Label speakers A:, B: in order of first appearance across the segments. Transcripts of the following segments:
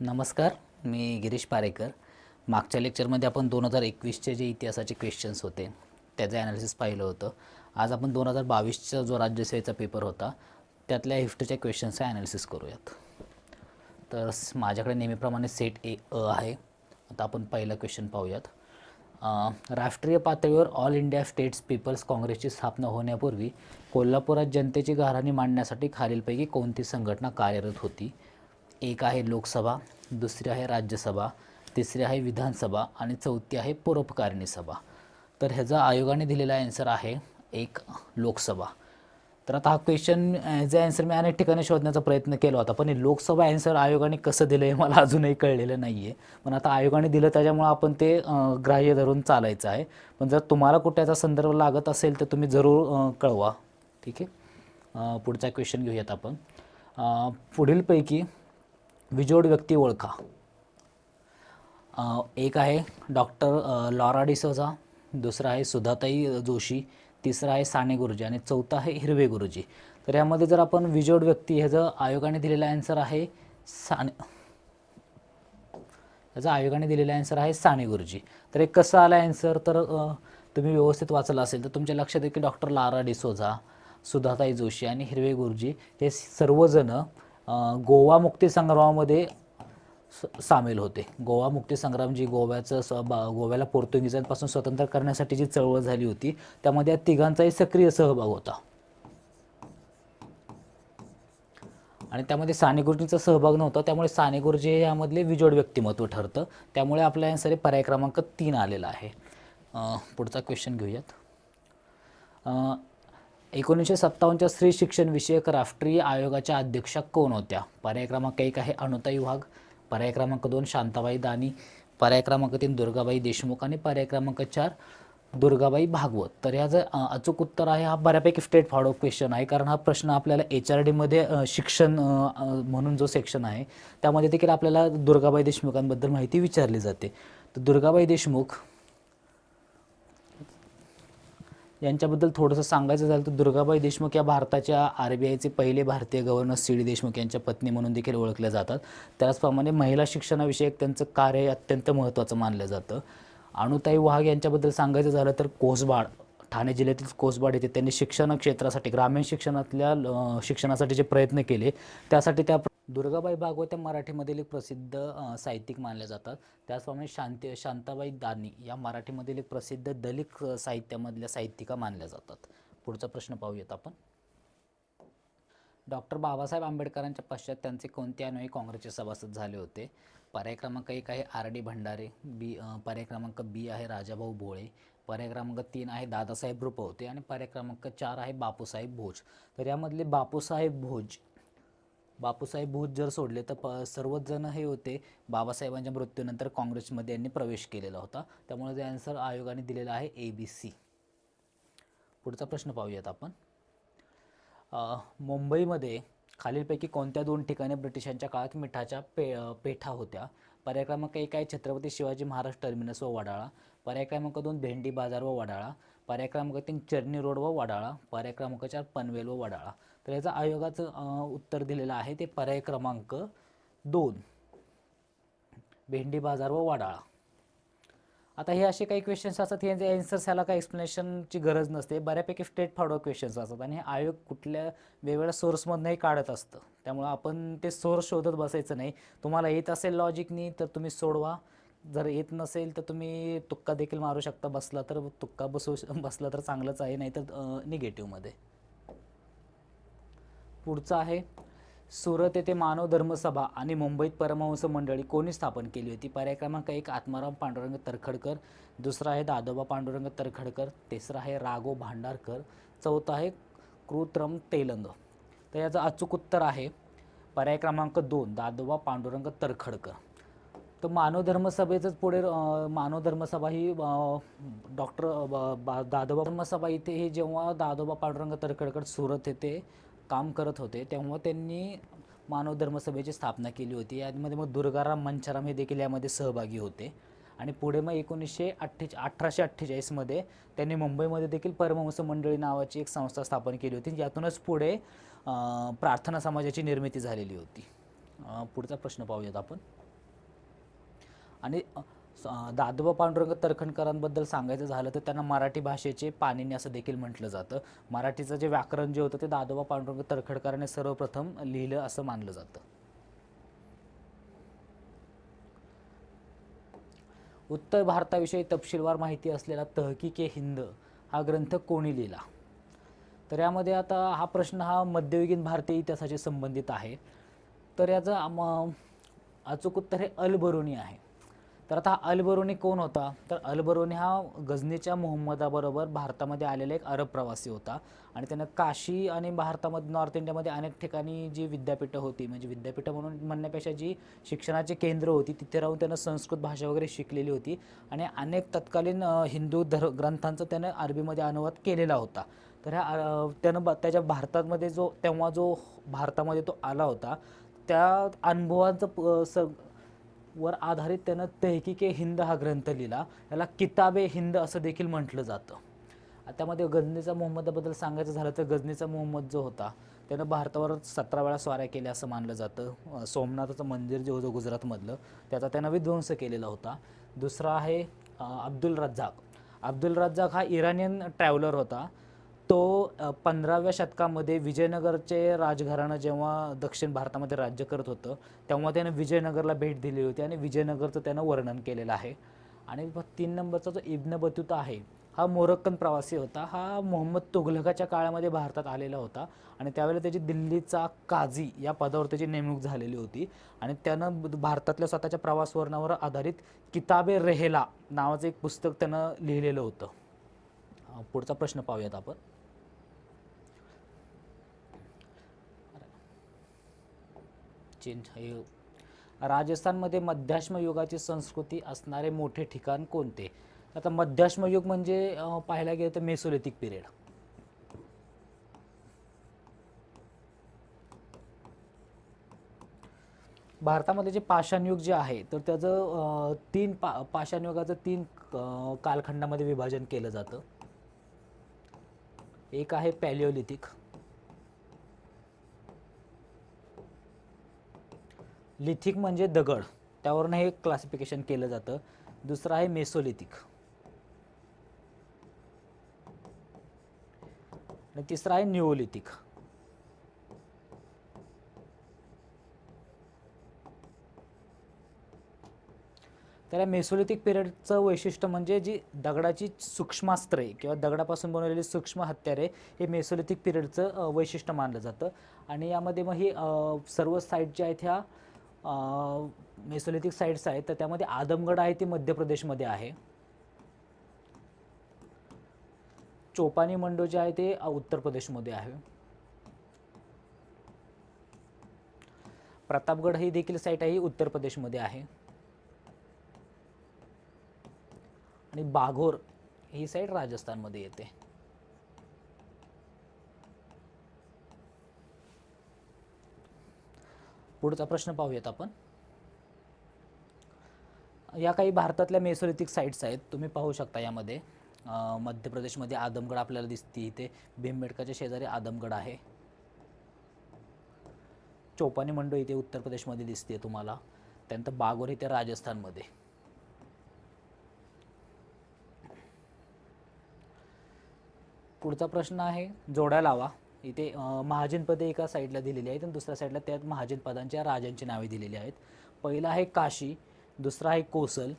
A: नमस्कार, मी गिरीश पारेकर. मागच्या लेक्चरमध्ये आपण 2021चे जे इतिहासाचे क्वेश्चन्स होते त्याचं ॲनालिसिस पाहिलं होतं. आज आपण 2022चा जो राज्यसेवेचा पेपर होता त्यातल्या हिस्ट्रीच्या क्वेश्चन्सचं ॲनालिसिस करूयात. तर माझ्याकडे नेहमीप्रमाणे सेट आहे. आता आपण पहिला क्वेश्चन पाहूयात. राष्ट्रीय पातळीवर ऑल इंडिया स्टेट्स पीपल्स काँग्रेसची स्थापना होण्यापूर्वी कोल्हापुरात जनतेची गाऱ्हाणे मांडण्यासाठी खालीलपैकी कोणती संघटना कार्यरत होती? एक आहे लोकसभा, दुसरी आहे राज्यसभा, तिसरी आहे विधानसभा आणि चौथी आहे परोपकारिणी सभा. तर ह्याचा आयोगाने दिलेला आन्सर आहे एक लोकसभा. तर आता हा क्वेश्चन ह्याचा आन्सर मी अनेक ठिकाणी शोधण्याचा प्रयत्न केला होता, पण हे लोकसभा आन्सर आयोगाने कसं दिलं हे मला अजूनही कळलेलं नाही आहे. पण आता आयोगाने दिलं त्याच्यामुळे आपण ते ग्राह्य धरून चालायचं आहे. पण जर तुम्हाला कुठल्याचा संदर्भ लागत असेल तर तुम्ही जरूर कळवा. ठीक आहे. पुढचा क्वेश्चन घेऊयात आपण. पुढीलपैकी विजोड व्यक्ती ओळखा. एक आहे डॉक्टर लॉरा डिसोझा, दुसरा आहे सुधाताई जोशी, तिसरा आहे साने गुरुजी आणि चौथा आहे हिरवे गुरुजी. तर यामध्ये जर आपण विजोड व्यक्ती ह्याचं आयोगाने दिलेला आन्सर आहे साने गुरुजी. तर एक कसं आला आन्सर तर तुम्ही व्यवस्थित वाचलं असेल तर तुमच्या लक्षात येईल की डॉक्टर लारा डिसोझा, सुधाताई जोशी आणि हिरवे गुरुजी हे सर्वजण गोवा मुक्ती संग्रामामध्ये सामील होते. गोवा मुक्ती संग्राम जी गोव्याला पोर्तुगीजांपासून स्वतंत्र करण्यासाठी जी चळवळ झाली होती त्यामध्ये या तिघांचाही सक्रिय सहभाग होता आणि त्यामध्ये साने गुरुजींचा सहभाग नव्हता. त्यामुळे साने गुरुजी हे यामधले विजोड व्यक्तिमत्व ठरतं. त्यामुळे आपला आन्सर पर्याय क्रमांक 3 आलेला आहे. पुढचा क्वेश्चन घेऊयात. 1957च्या स्त्री शिक्षण विषयक राष्ट्रीय आयोगाच्या अध्यक्षा कोण होत्या? पर्याय क्रमांक 1 आहे अनुताई वाघ, पर्याय क्रमांक 2 शांताबाई दानी, पर्याय क्रमांक 3 दुर्गाबाई देशमुख आणि पर्याय क्रमांक 4 दुर्गाबाई भागवत. तर ह्याचं अचूक उत्तर आहे, हा बऱ्यापैकी स्ट्रेट फॉरवर्ड क्वेश्चन आहे, कारण हा प्रश्न आपल्याला HRDमध्ये शिक्षण म्हणून जो सेक्शन आहे त्यामध्ये देखील आपल्याला दुर्गाबाई देशमुखांबद्दल माहिती विचारली जाते. तर दुर्गाबाई देशमुख यांच्याबद्दल थोडंसं सांगायचं झालं तर दुर्गाबाई देशमुख या भारताच्या RBIचे पहिले भारतीय गव्हर्नर CD देशमुख यांच्या पत्नी म्हणून देखील ओळखल्या जातात. त्याचप्रमाणे महिला शिक्षणाविषयक त्यांचं कार्य अत्यंत महत्त्वाचं मानलं जातं. अनुताई वाघ यांच्याबद्दल सांगायचं झालं तर कोसबाड, ठाणे जिल्ह्यातील कोसबाड येथे त्यांनी शिक्षण क्षेत्रासाठी ग्रामीण शिक्षणातल्या शिक्षणासाठी जे प्रयत्न केले त्यासाठी त्या दुर्गाबाई भागवत या मराठीमधील एक प्रसिद्ध साहित्यिक मानल्या जातात. त्याचप्रमाणे शांताबाई दानी या मराठीमधील एक प्रसिद्ध दलित साहित्यामधल्या साहित्यिका मानल्या जातात. पुढचा प्रश्न पाहूयात आपण. डॉक्टर बाबासाहेब आंबेडकरांच्या पश्चात त्यांचे कोणते अनुयायी काँग्रेसचे सभासद झाले होते? पर्याय क्रमांक 1 आहे RD भंडारे, पर्याय क्रमांक B आहे राजाभाऊ भोळे, पर्याय क्रमांक 3 आहे दादासाहेब रुपवते आणि पर्याय क्रमांक 4 आहे बापूसाहेब भोज. तर यामधले बापूसाहेब भोज जर सोडले तर सर्वच जण हे होते बाबासाहेबांच्या मृत्यूनंतर काँग्रेसमध्ये यांनी प्रवेश केलेला होता. त्यामुळे जे आन्सर आयोगाने दिलेला आहे ABC. पुढचा प्रश्न पाहूयात आपण. मुंबईमध्ये खालीलपैकी कोणत्या 2 ठिकाणी ब्रिटिशांच्या काळात मिठाच्या पेठा होत्या? पर्याय क्रमांक 1 आहे छत्रपती शिवाजी महाराज टर्मिनस व वडाळा, पर्याय क्रमांक 2 भेंडी बाजार व वडाळा, पर्याय क्रमांक 3 चर्नी रोड व वडाळा, पर्याय क्रमांक 4 पनवेल व वडाळा. तर याचं आयोगाचं उत्तर दिलेलं आहे ते पर्याय क्रमांक 2 भेंडी बाजार व वडाळा. आता हे असे काही क्वेश्चन्स असतात यांचे आन्सर्स ह्याला काही एक्सप्लेनेशनची गरज नसते, बऱ्यापैकी स्ट्रेट फॉरवर्ड क्वेश्चन्स असतात आणि हे आयोग कुठल्या वेगवेगळ्या सोर्समधनंही काढत असतं. त्यामुळे आपण ते सोर्स शोधत बसायचं नाही. तुम्हाला येत असेल लॉजिकनी तर तुम्ही सोडवा, जर येत नसेल तर तुम्ही तुक्का देखील मारू शकता. बसला तर चांगलंच आहे, नाहीतर निगेटिव्हमध्ये. पुढचं आहे सुरत येथे मानव धर्मसभा आणि मुंबईत परमहंस मंडळी कोणी स्थापन केली होती? पर्याय क्रमांक 1 आत्माराम पांडुरंग तरखडकर, दुसरा आहे दादोबा पांडुरंग तरखडकर, तिसरा आहे राघव भांडारकर, चौथा आहे कृत्रम तेलंग. तर याचं अचूक उत्तर आहे पर्याय क्रमांक 2 दादोबा पांडुरंग तरखडकर. तर मानव धर्मसभेचंच पुढे मानव धर्मसभा ही दादोबा धर्मसभा इथे ही जेव्हा दादोबा पांडुरंग तरखडकर सुरत येथे काम करत होते तेव्हा त्यांनी मानव धर्मसभेची स्थापना केली होती. यामध्ये मग दुर्गाराम मंचाराम हे देखील यामध्ये सहभागी होते आणि पुढे मग 1848मध्ये त्यांनी मुंबईमध्ये देखील परमहंस मंडळी नावाची एक संस्था स्थापन केली होती. यातूनच पुढे प्रार्थना समाजाची निर्मिती झालेली होती. पुढचा प्रश्न पाहूयात आपण. आणि दादोबा पांडुरंग तर्खणकरांबद्दल सांगायचं झालं तर त्यांना मराठी भाषेचे पाणिनी असं देखील म्हटलं जातं. मराठीचं जे व्याकरण जे होतं ते दादोबा पांडुरंग तर्खणकरांनी सर्वप्रथम लिहिलं असं मानलं जातं. उत्तर भारताविषयी तपशीलवार माहिती असलेला तहकीके हिंद हा ग्रंथ कोणी लिहिला? तर यामध्ये आता हा प्रश्न हा मध्ययुगीन भारतीय इतिहासाशी संबंधित आहे. तर याचं अचूक उत्तर हे अल-बरुनी आहे. तर आता अल-बरुनी कोण होता? तर अल-बरुनी हा गझनीच्या मुहम्मदाबरोबर भारतामध्ये आलेला एक अरब प्रवासी होता आणि त्यानं काशी आणि भारतामध्ये नॉर्थ इंडियामध्ये अनेक ठिकाणी जी विद्यापीठं होती, म्हणजे विद्यापीठं म्हणून म्हणण्यापेक्षा जी शिक्षणाची केंद्र होती तिथे राहून त्यानं संस्कृत भाषा वगैरे शिकलेली होती आणि अनेक तत्कालीन हिंदू ग्रंथांचा त्यानं अरबीमध्ये अनुवाद केलेला होता. तर त्यानं त्याच्या भारतामध्ये तेव्हा जो भारतामध्ये तो आला होता त्या अनुभवांचं वर आधारित त्यानं तहकीके हिंद हा ग्रंथ लिहिला. याला किताबे हिंद असं देखील म्हटलं जातं. त्यामध्ये गझनीचा मुहम्मदाबद्दल सांगायचं झालं तर गझनीचा मुहम्मद जो होता त्यानं भारतावर 17 वेळा स्वाऱ्या केल्या असं मानलं जातं. सोमनाथचं मंदिर जे होतं गुजरातमधलं त्याचा त्यानं विध्वंस केलेला होता. दुसरा आहे अब्दुल रज्जाक. अब्दुल रज्जाक हा इराणियन ट्रॅव्हलर होता. तो 15व्या शतकामध्ये विजयनगरचे राजघराणं जेव्हा दक्षिण भारतामध्ये राज्य करत होतं तेव्हा त्यानं विजयनगरला भेट दिली होती आणि विजयनगरचं त्यानं वर्णन केलेलं आहे. आणि 3 नंबरचा जो इब्न बतूता आहे हा मोरक्कन प्रवासी होता. हा मोहम्मद तुघलकाच्या काळामध्ये भारतात आलेला होता आणि त्यावेळेला त्याची दिल्लीचा काझी या पदावर त्याची नेमणूक झालेली होती आणि त्यानं भारतातल्या स्वतःच्या प्रवासवर्णनावर आधारित किताबे रेहेला नावाचं एक पुस्तक त्यानं लिहिलेलं होतं. पुढचा प्रश्न पाहूयात आपण. राजस्थानमध्ये मध्याश्म युगाची संस्कृती असणारे मोठे ठिकाण कोणते? आता मध्याश्म युग म्हणजे पाहायला गेलं तर मेसोलिथिक पिरियड. भारतामध्ये जे पाषाण युग जे आहे तर त्याचं पाषाण युगाचं 3 कालखंडामध्ये विभाजन केलं जातं. एक आहे पॅलिओलिथिक, लिथिक म्हणजे दगड, त्यावरून हे क्लासिफिकेशन केलं जातं. दुसरं आहे मेसोलिथिक आणि तिसरं आहे निओलिथिक. तर या मेसोलिथिक पिरियडचं वैशिष्ट्य म्हणजे जी दगडाची सूक्ष्मास्त्रे किंवा दगडापासून बनवलेली सूक्ष्म हत्यारे हे मेसोलिथिक पिरियडचं वैशिष्ट्य मानलं जातं. आणि यामध्ये मग ही सर्व साईट ज्या आहेत ह्या मेसोलिथिक साईट्स आहेत तर त्यामध्ये आदमगड आहे ती मध्य प्रदेशमध्ये आहे. चोपानी मंडो जे आहे ते उत्तर प्रदेशमध्ये आहे. प्रतापगड ही देखील साईट आहे उत्तर प्रदेशमध्ये आहे. आणि बाघोर ही साईट राजस्थानमध्ये येते. पुढचा प्रश्न पाहूयात आपण. या काही भारतातल्या मेसोलिथिक साईट्स आहेत, तुम्ही पाहू शकता. यामध्ये मध्य प्रदेशमध्ये आदमगड आपल्याला दिसते, इथे भीमबेटकाच्या शेजारी आदमगड आहे. चोपानी मंडो इथे उत्तर प्रदेशमध्ये दिसते तुम्हाला. त्यानंतर बागोर इथे राजस्थानमध्ये. पुढचा प्रश्न आहे जोड्या लावा. इथे महाजनपदे एका साईडला दिलेली आहेत आणि दुसऱ्या साईडला त्यात महाजनपदांच्या राजांची नावे दिलेली आहेत. पहिला आहे काशी, दुसरा आहे कोसल,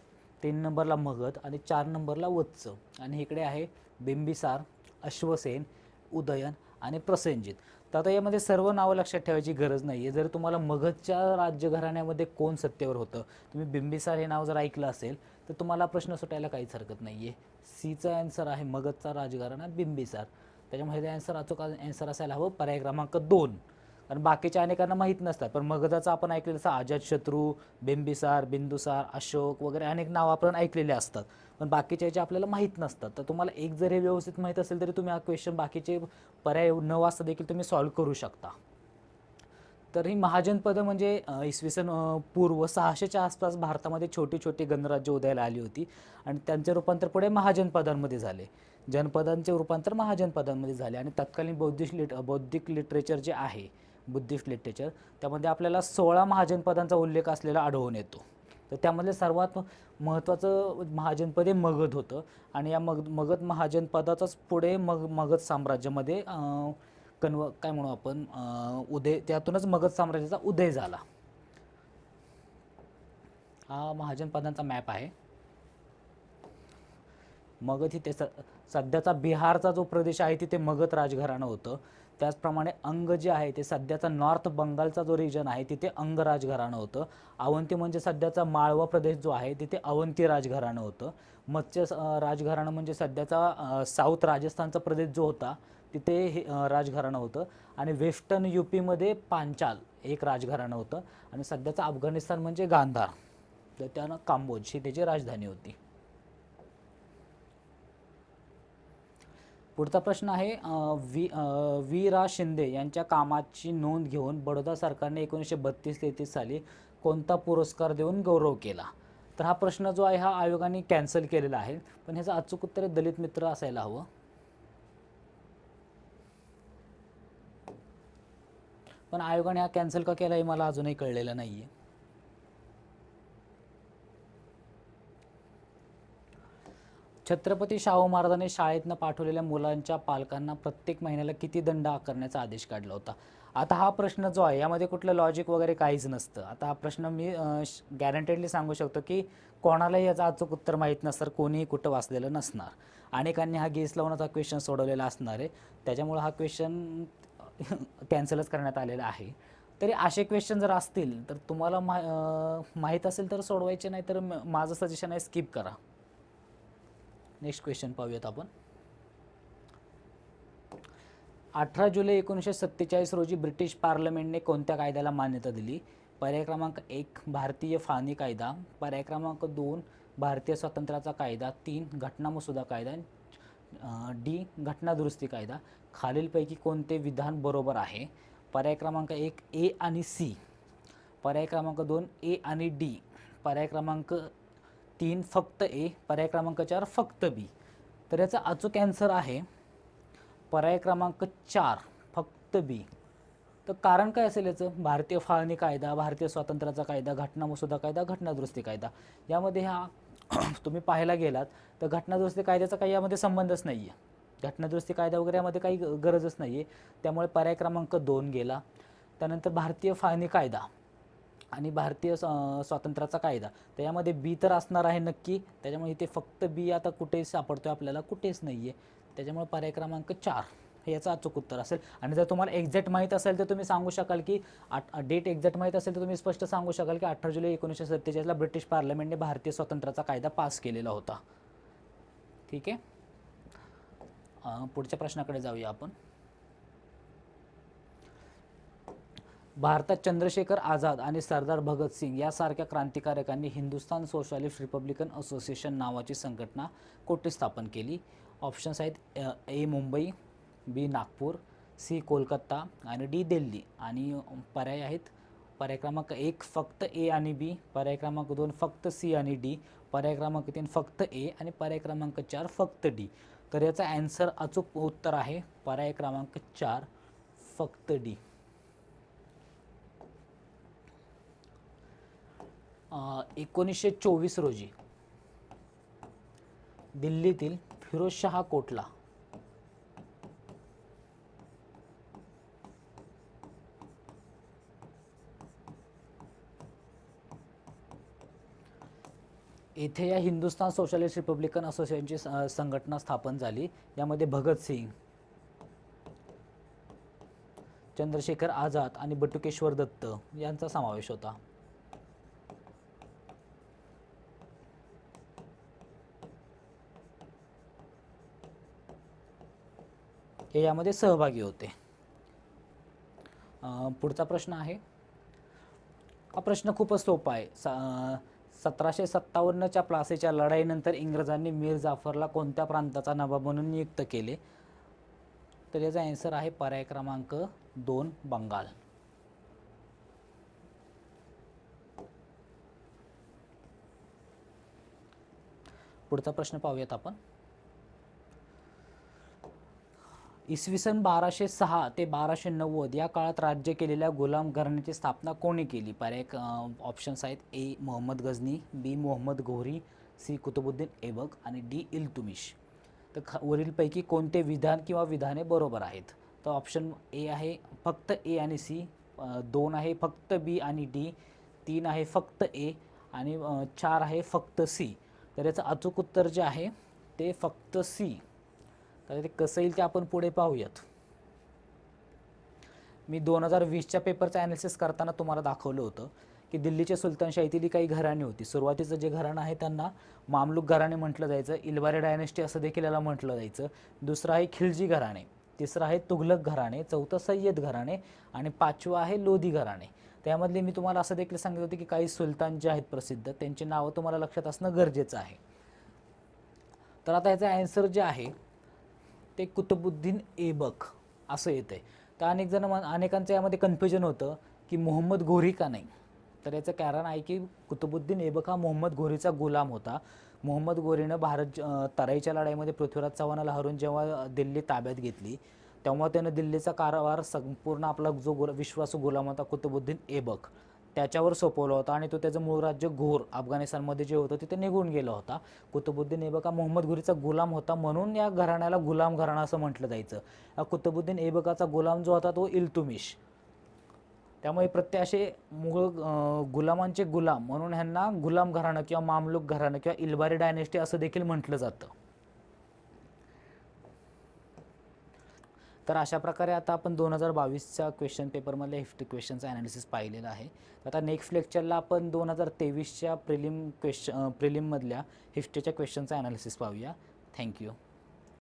A: 3 नंबरला मगध आणि 4 नंबरला वत्स. आणि इकडे आहे बिंबिसार, अश्वसेन, उदयन आणि प्रसेनजित. तर आता यामध्ये सर्व नावं लक्षात ठेवायची गरज नाही आहे. जर तुम्हाला मगधच्या राज्यघराण्यामध्ये कोण सत्तेवर होतं, तुम्ही बिंबिसार हे नाव जर ऐकलं असेल तर तुम्हाला प्रश्न सुटायला काहीच हरकत नाही आहे. सीचा आन्सर आहे मगधचा राजघराणा बिंबिसार. त्याच्यामुळे आन्सर अचूक आन्सर असायला हवं पर्याय क्रमांक 2. कारण बाकीच्या अनेकांना माहीत नसतात, पण मगधाचा आपण ऐकलेलं असं अजातशत्रू, बिंबिसार, बिंदुसार, अशोक वगैरे अनेक नावं आपण ऐकलेले असतात, पण बाकीचे जे आपल्याला माहीत नसतात. तर तुम्हाला एक जर हे व्यवस्थित माहीत असेल तरी तुम्ही हा क्वेश्चन बाकीचे पर्याय न वाचता देखील तुम्ही सॉल्व्ह करू शकता. तर ही महाजनपदं म्हणजे इसवी सन पूर्व 600च्या आसपास भारतामध्ये छोटी छोटी गणराज्य उदयाला आली होती आणि त्यांचे रूपांतर पुढे महाजनपदांमध्ये झाले. जनपदांचे रूपांतर महाजनपदांमध्ये झाले आणि तत्कालीन बौद्धिक लिटरेचर जे आहे, बुद्धिस्ट लिटरेचर, त्यामध्ये आपल्याला 16 महाजनपदांचा उल्लेख असलेला आढळून येतो. तर त्यामधले सर्वात महत्त्वाचं महाजनपद हे मगध होतं आणि या मगध महाजनपदाचाच पुढे मगध साम्राज्यामध्ये काय म्हणू आपण उदय, त्यातूनच मगध साम्राज्याचा उदय झाला. हा महाजनपदांचा मॅप आहे. मगध ही सध्याचा बिहारचा जो प्रदेश आहे तिथे मगध राजघराणं होतं. त्याचप्रमाणे अंग जे आहे ते सध्याचा नॉर्थ बंगालचा जो रिजन आहे तिथे अंग राजघराणं होतं. अवंती म्हणजे सध्याचा माळवा प्रदेश जो आहे तिथे अवंती राजघराणं होतं. मत्स्य राजघराणं म्हणजे सध्याचा साऊथ राजस्थानचा प्रदेश जो होता तिथे हे राजघराणं होतं. आणि वेस्टर्न यूपीमध्ये पांचाल एक राजघराणं होतं. आणि सध्याचा अफगाणिस्तान म्हणजे गांधार, तर त्यानं कांबोज ही त्याची राजधानी होती. पुढचा प्रश्न आहे वी रा शिंदे यांच्या कामाची नोंद घेऊन बडोदा सरकारने 1932-33 साली कोणता पुरस्कार देऊन गौरव केला. तर हा प्रश्न जो आहे हा आयोगाने कॅन्सल केलेला आहे, पण ह्याचं अचूक उत्तर दलित मित्र असायला हवं. पण आयोगाने हा कॅन्सल का केला हे मला अजूनही कळलेलं नाही आहे. छत्रपती शाहू महाराजांनी शाळेतनं पाठवलेल्या मुलांच्या पालकांना प्रत्येक महिन्याला किती दंड आकारण्याचा आदेश काढला होता. आता हा प्रश्न जो आहे यामध्ये कुठलं लॉजिक वगैरे काहीच नसतं. आता हा प्रश्न मी गॅरंटेडली सांगू शकतो की कोणालाही याचं अचूक उत्तर माहीत नसतं, कोणीही कुठं वाचलेलं नसणार. अनेकांनी हा गेस लावूनच हा क्वेश्चन सोडवलेला असणार आहे, त्याच्यामुळं हा क्वेश्चन कॅन्सलच करण्यात आलेला आहे. तरी असे क्वेश्चन जर असतील तर तुम्हाला माहीत असेल तर सोडवायचे, नाही तर माझं सजेशन आहे स्किप करा. नेक्स्ट क्वेश्चन पाहूयात आपण. 18 जुलै 1947 रोजी ब्रिटिश पार्लमेंटने कोणत्या कायद्याला मान्यता दिली. पर्याय क्रमांक 1 भारतीय फाळणी कायदा, पर्याय क्रमांक 2 भारतीय स्वातंत्र्याचा कायदा, 3 घटना मसुदा कायदा, डी घटना दुरुस्ती कायदा. खालीलपैकी कोणते विधान बरोबर आहे. पर्याय क्रमांक 1 ए आणि सी, पर्याय क्रमांक 2 ए आणि डी, पर्याय क्रमांक 3 फक्त ए, पर्याय क्रमांक 4 फक्त बी. तर याचा अचूक आन्सर आहे पर्याय क्रमांक 4 फक्त बी. तर कारण काय असेल याचं. भारतीय फाळणी कायदा, भारतीय स्वातंत्र्याचा कायदा, घटना मसुदा कायदा, घटना दुरुस्ती कायदा, यामध्ये हा तुम्ही पाहायला गेलात तर घटना दुरुस्ती कायद्याचा काही यामध्ये संबंधच नाही आहे. घटना दुरुस्ती कायदा वगैरे यामध्ये काही गरजच नाही आहे, त्यामुळे पर्याय क्रमांक 2 गेला. त्यानंतर भारतीय फाळणी कायदा आणि भारतीय स्वातंत्र्याचा कायदा, तर यामध्ये बी तर असणार आहे नक्की, त्याच्यामुळे इथे फक्त बी आता कुठेच सापडतो आपल्याला, कुठेच नाही आहे. त्याच्यामुळे पर्याय क्रमांक 4 हे याचं अचूक उत्तर असेल. आणि जर तुम्हाला एक्झॅक्ट माहीत असेल तर तुम्ही सांगू शकाल की डेट एक्झॅक्ट माहीत असेल तर तुम्ही स्पष्ट सांगू शकाल की 18 जुलै 1947ला ब्रिटिश पार्लमेंटने भारतीय स्वातंत्र्याचा कायदा पास केलेला होता. ठीक आहे, पुढच्या प्रश्नाकडे जाऊया आपण. भारतात चंद्रशेखर आझाद आणि सरदार भगतसिंग यासारख्या क्रांतिकारकांनी हिंदुस्थान सोशलिस्ट रिपब्लिकन असोसिएशन नावाची संघटना कोठे स्थापन केली. ऑप्शन्स आहेत ए मुंबई, बी नागपूर, सी कोलकाता आणि डी दिल्ली. आणि पर्याय आहेत पर्याय क्रमांक 1 फक्त ए आणि बी, पर्याय क्रमांक 2 फक्त सी आणि डी, पर्याय क्रमांक 3 फक्त ए आणि पर्याय क्रमांक 4 फक्त डी. तर याचा आन्सर अचूक उत्तर आहे पर्याय क्रमांक 4 फक्त डी. 1924 रोजी दिल्लीतील फिरोजशाह कोटला येथे या हिंदुस्थान सोशलिस्ट रिपब्लिकन असोसिएशनची संघटना स्थापन झाली. यामध्ये भगतसिंग, चंद्रशेखर आझाद आणि बटुकेश्वर दत्त यांचा समावेश होता. हे यामध्ये सहभागी होते. पुढचा प्रश्न आहे, हा प्रश्न खूपच सोपा आहे. 1757च्या प्लासीच्या लढाईनंतर इंग्रजांनी मीर जाफरला कोणत्या प्रांताचा नवाब म्हणून नियुक्त केले. तर याचा आन्सर आहे पर्याय क्रमांक 2 बंगाल. पुढचा प्रश्न पाहूयात आपण. इसवी सन 1206 ते 1290 या काळात राज्य केलेल्या गुलाम घराण्याची स्थापना कोणी केली? पर्याय ऑप्शन्स आहेत. ए मोहम्मद गझनी, बी मोहम्मद घोरी, सी कुतुबुद्दीन ऐबक आणि डी इल्तुमिश. तर वरीलपैकी कोणते विधान किंवा विधाने बरोबर आहेत? तर ऑप्शन ए आहे फक्त ए आणि सी, 2 आहे फक्त बी आणि डी, 3 आहे फक्त ए आणि 4 आहे फक्त सी. तर याचं अचूक उत्तर जे आहे ते फक्त सी. तर ते कसं येईल ते आपण पुढे पाहूयात. मी 2020च्या पेपरचं ॲनालिसिस करताना तुम्हाला दाखवलं होतं की दिल्लीच्या सुलतानशाहीतील काही घराणी होती. सुरुवातीचं जे घराणं आहे त्यांना मामलूक घराणे म्हटलं जायचं, इल्बारी डायनेस्टी असं देखील याला म्हटलं जायचं. दुसरं आहे खिलजी घराणे, तिसरं आहे तुघलक घराणे, चौथं सय्यद घराणे आणि पाचवं आहे लोधी घराणे. त्यामधले मी तुम्हाला असं देखील सांगितलं होतं की काही सुलतान जे आहेत प्रसिद्ध त्यांची नावं तुम्हाला लक्षात असणं गरजेचं आहे. तर आता याचं ॲन्सर जे आहे ते कुतुबुद्दीन ऐबक असं येतं आहे. तर अनेकांचं यामध्ये कन्फ्युजन होतं की मोहम्मद घोरी का नाही. तर याचं कारण आहे की कुतुबुद्दीन ऐबक हा मोहम्मद घोरीचा गुलाम होता. मोहम्मद घोरीनं तराईच्या लढाईमध्ये पृथ्वीराज चव्हाणाला हरून जेव्हा दिल्ली ताब्यात घेतली तेव्हा त्यानं दिल्लीचा कारभार संपूर्ण आपला जो विश्वासू गुलाम होता कुतुबुद्दीन ऐबक त्याच्यावर सोपवला होता आणि तो त्याचं मूळ राज्य घोर अफगाणिस्तानमध्ये जे होतं तिथे निघून गेला होता. कुतुबुद्दीन ऐबक हा मोहम्मद घोरीचा गुलाम होता म्हणून या घराण्याला गुलाम घराणा असं म्हटलं जायचं. कुतुबुद्दीन ऐबकाचा गुलाम जो होता तो इल्तुमिश. त्यामुळे प्रत्येक असे मुघल गुलामांचे गुलाम म्हणून ह्यांना गुलाम घराणं किंवा मामलूक घराणं किंवा इल्बारी डायनेस्टी असं देखील म्हटलं जातं. तर अशा प्रकारे आता आपण 2022च्या क्वेश्चन पेपरमधल्या हिस्ट्री क्वेश्चनचं ॲनालिसिस पाहिलेलं आहे. आता नेक्स्ट लेक्चरला आपण 2023च्या प्रिलिममधल्या हिस्ट्रीच्या क्वेश्चनचं ॲनालिसिस पाहूया. थँक्यू.